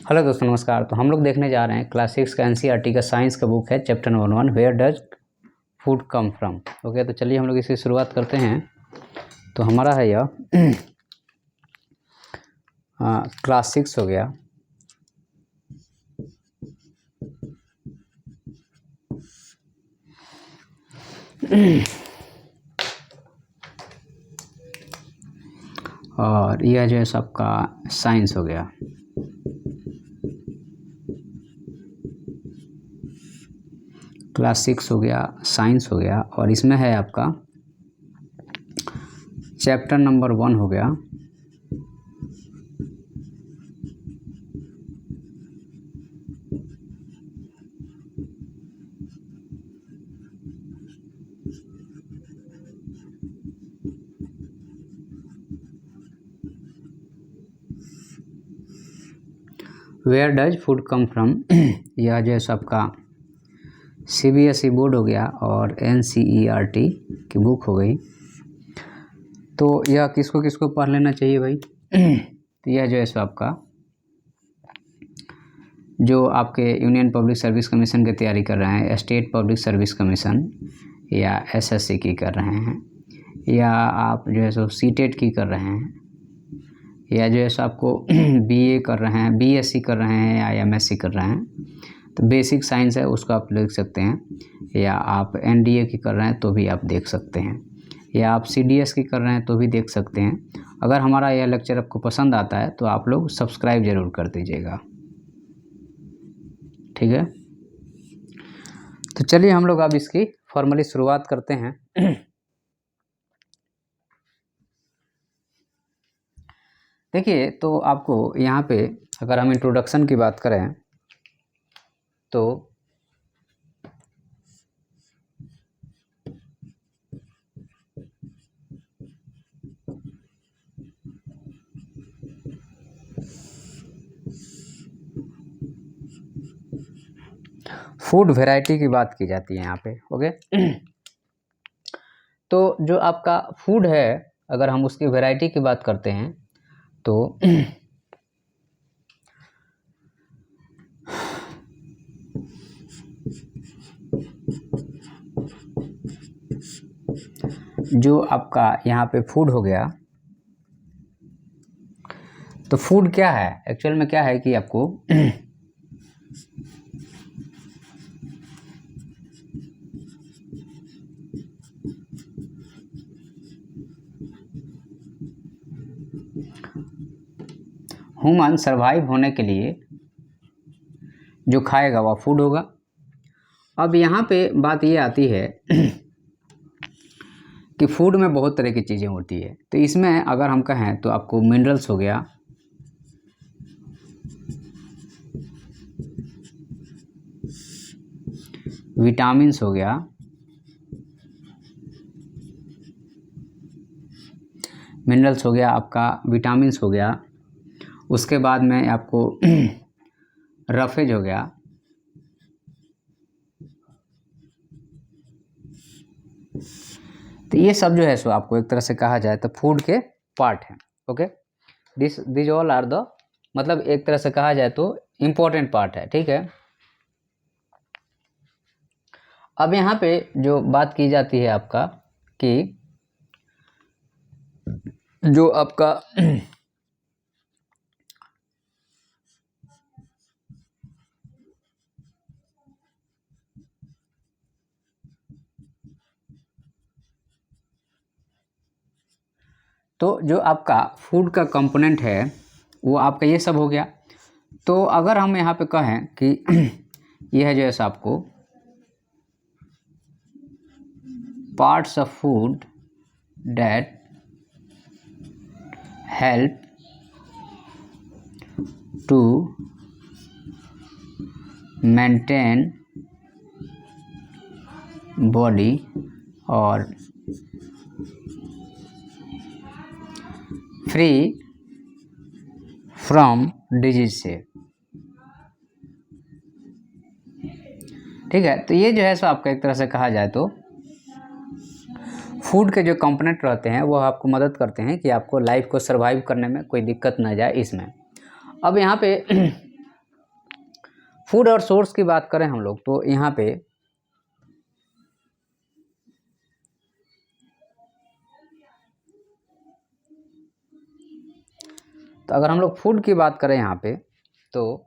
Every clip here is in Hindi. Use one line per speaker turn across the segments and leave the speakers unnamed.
हेलो दोस्तों, नमस्कार। तो हम लोग देखने जा रहे हैं क्लास 6 का एनसीईआरटी का साइंस का बुक है, chapter number 1, where does food come from. Okay, तो चलिए हम लोग इसकी शुरुआत करते हैं। तो हमारा है यह क्लास 6 हो गया। और यह जो है सबका साइंस हो गया। क्लास 6 हो गया, साइंस हो गया, और इसमें है आपका चैप्टर नंबर 1 हो गया। Where does food come from. यह जो है सबका सीबीएसई बोर्ड हो गया और एनसीईआरटी की बुक हो गई। तो यह किसको किसको पढ़ लेना चाहिए भाई? तो यह जो है सो आपका जो आपके यूनियन पब्लिक सर्विस कमीशन की तैयारी कर रहे हैं, स्टेट पब्लिक सर्विस कमीशन या एसएससी की कर रहे हैं, या आप जो है सो सीटेट की कर रहे हैं, या जो है सो आपको बीए कर रहे हैं, बीएससी कर रहे हैं, या एमएससी कर रहे हैं, तो बेसिक साइंस है उसको आप लिख सकते हैं। या आप एनडीए की कर रहे हैं तो भी आप देख सकते हैं, या आप सीडीएस की कर रहे हैं तो भी देख सकते हैं। अगर हमारा यह लेक्चर आपको पसंद आता है तो आप लोग सब्सक्राइब ज़रूर कर दीजिएगा, ठीक है। तो चलिए हम लोग अब इसकी फॉर्मली शुरुआत करते हैं। देखिए, तो आपको यहाँ पे अगर हम इंट्रोडक्शन की बात करें तो फूड वैरायटी की बात की जाती है यहाँ पे। ओके, तो जो आपका फूड है, अगर हम उसकी वैरायटी की बात करते हैं तो जो आपका यहाँ पे फूड हो गया, तो फूड क्या है एक्चुअल में? क्या है कि आपको ह्यूमन सरवाइव होने के लिए जो खाएगा वह फूड होगा। अब यहाँ पे बात ये आती है कि फूड में बहुत तरह की चीज़ें होती है। तो इसमें अगर हम कहें तो आपको मिनरल्स हो गया, विटामिन्स हो गया, मिनरल्स हो गया, आपका विटामिन्स हो गया, उसके बाद में आपको रफेज हो गया, तो ये सब जो है सो आपको एक तरह से कहा जाए तो फूड के पार्ट हैं। Okay, this all are the, मतलब एक तरह से कहा जाए तो इम्पोर्टेंट पार्ट है, ठीक है। अब यहाँ पे जो बात की जाती है आपका कि जो आपका तो जो आपका फूड का कंपोनेंट है वो आपका ये सब हो गया। तो अगर हम यहाँ पे कहें कि यह जो है सो आपको parts of food that help to maintain body और फ्री फ्रॉम डिजीज से, ठीक है। तो ये जो है सो आपका एक तरह से कहा जाए तो फूड के जो कंपोनेंट रहते हैं वो आपको मदद करते हैं कि आपको लाइफ को सरवाइव करने में कोई दिक्कत ना जाए इसमें। अब यहाँ पे फूड और सोर्स की बात करें हम लोग तो यहाँ पे तो अगर हम लोग फूड की बात करें यहाँ पे तो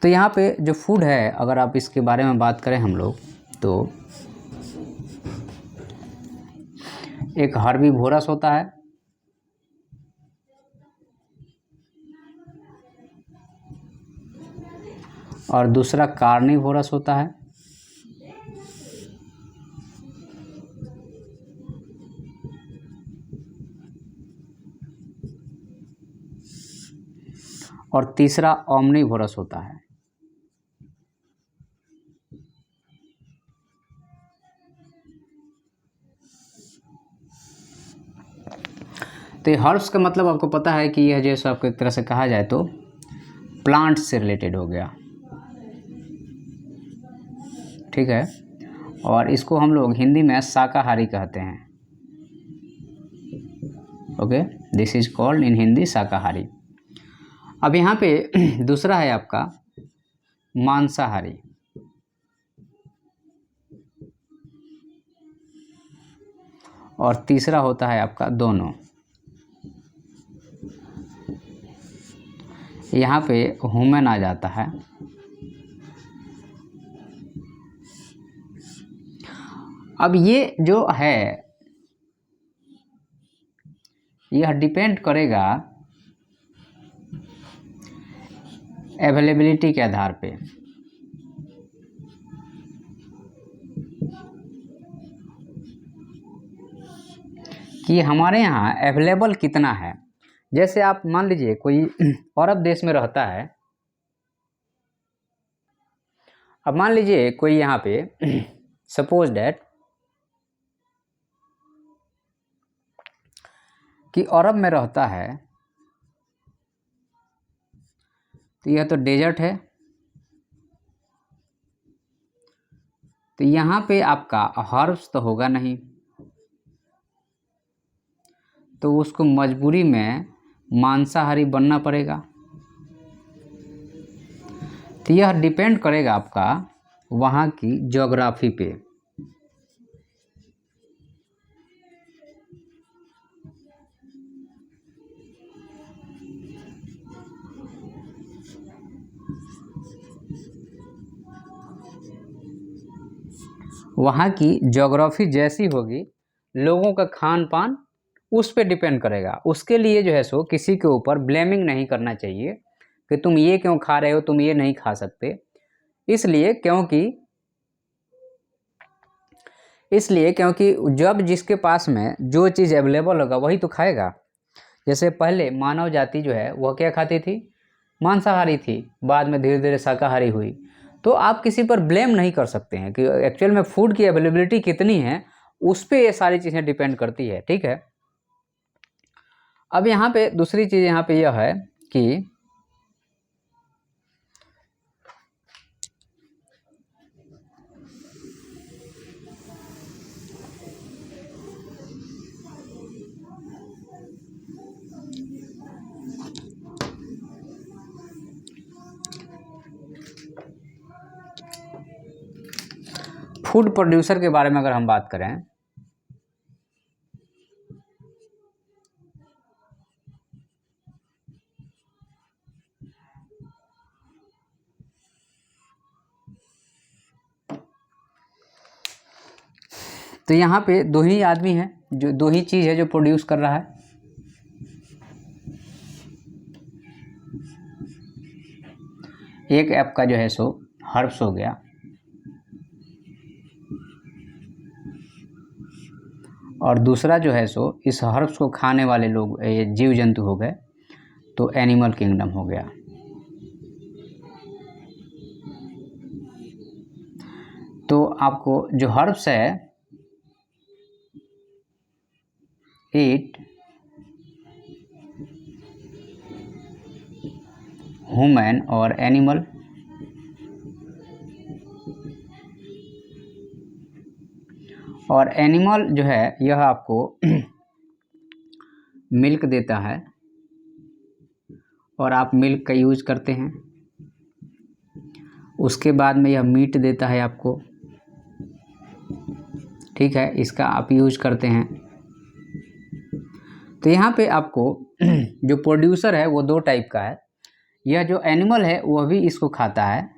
यहाँ पे जो फूड है, अगर आप इसके बारे में बात करें हम लोग तो एक हर्बीवोरस होता है, और दूसरा कार्निवोरस होता है, और तीसरा ओमनिवोरस होता है। तो ये हर्ब्स का मतलब आपको पता है कि यह जैसे आपको एक तरह से कहा जाए तो प्लांट से रिलेटेड हो गया, ठीक है। और इसको हम लोग हिंदी में शाकाहारी कहते हैं। Okay, this is called in Hindi शाकाहारी। अब यहाँ पे दूसरा है आपका मांसाहारी, और तीसरा होता है आपका दोनों। यहाँ पे ह्यूमन आ जाता है। अब ये जो है यह डिपेंड करेगा अवेलेबिलिटी के आधार पे कि हमारे यहाँ अवेलेबल कितना है। जैसे आप मान लीजिए कोई अरब देश में रहता है, अब मान लीजिए कोई यहाँ पे सपोज डैट कि अरब में रहता है, तो यह तो डेजर्ट है, तो यहाँ पे आपका हर्ब्स तो होगा नहीं, तो उसको मजबूरी में मांसाहारी बनना पड़ेगा। तो यह डिपेंड करेगा आपका वहाँ की ज्योग्राफी पे। वहाँ की ज्योग्राफी जैसी होगी, लोगों का खान पान उस पे डिपेंड करेगा। उसके लिए जो है सो किसी के ऊपर ब्लेमिंग नहीं करना चाहिए कि तुम ये क्यों खा रहे हो, तुम ये नहीं खा सकते। इसलिए क्योंकि जब जिसके पास में जो चीज़ अवेलेबल होगा वही तो खाएगा। जैसे पहले मानव जाति जो है वह क्या खाती थी, मांसाहारी थी, बाद में धीरे धीरे शाकाहारी हुई। तो आप किसी पर ब्लेम नहीं कर सकते हैं कि एक्चुअल में फूड की अवेलेबिलिटी कितनी है, उस पर ये सारी चीज़ें डिपेंड करती है, ठीक है। अब यहाँ पे दूसरी चीज़ यहाँ पे यह है कि फूड प्रोड्यूसर के बारे में अगर हम बात करें तो यहाँ पे दो ही आदमी हैं, जो दो ही चीज़ है जो प्रोड्यूस कर रहा है। एक ऐप का जो है सो हर्ब्स हो गया, और दूसरा जो है सो इस हर्ब्स को खाने वाले लोग ये जीव जंतु हो गए, तो एनिमल किंगडम हो गया। तो आपको जो हर्ब्स है इट ह्यूमन और एनिमल और एनिमल जो है यह आपको मिल्क देता है और आप मिल्क का यूज करते हैं। उसके बाद में यह मीट देता है आपको, ठीक है, इसका आप यूज करते हैं। तो यहाँ पे आपको जो प्रोड्यूसर है वो दो टाइप का है। यह जो एनिमल है वह भी इसको खाता है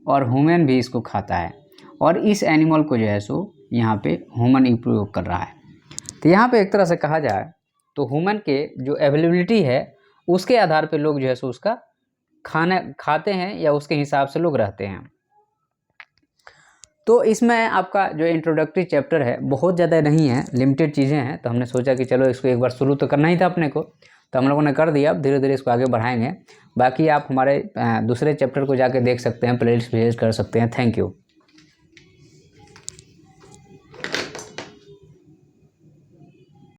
और ह्यूमन भी इसको खाता है, और इस एनिमल को जो है सो यहाँ पे ह्यूमन उपयोग कर रहा है। तो यहाँ पे एक तरह से कहा जाए तो ह्यूमन के जो अवेलेबिलिटी है उसके आधार पे लोग जो है सो उसका खाना खाते हैं या उसके हिसाब से लोग रहते हैं। तो इसमें आपका जो इंट्रोडक्टरी चैप्टर है बहुत ज़्यादा नहीं है, लिमिटेड चीज़ें हैं, तो हमने सोचा कि चलो इसको एक बार शुरू तो करना ही था अपने को, तो हम लोगों ने कर दिया। अब धीरे धीरे इसको आगे बढ़ाएंगे। बाकी आप हमारे दूसरे चैप्टर को जाके देख सकते हैं, प्लेलिस्ट विजिट कर सकते हैं। Thank you.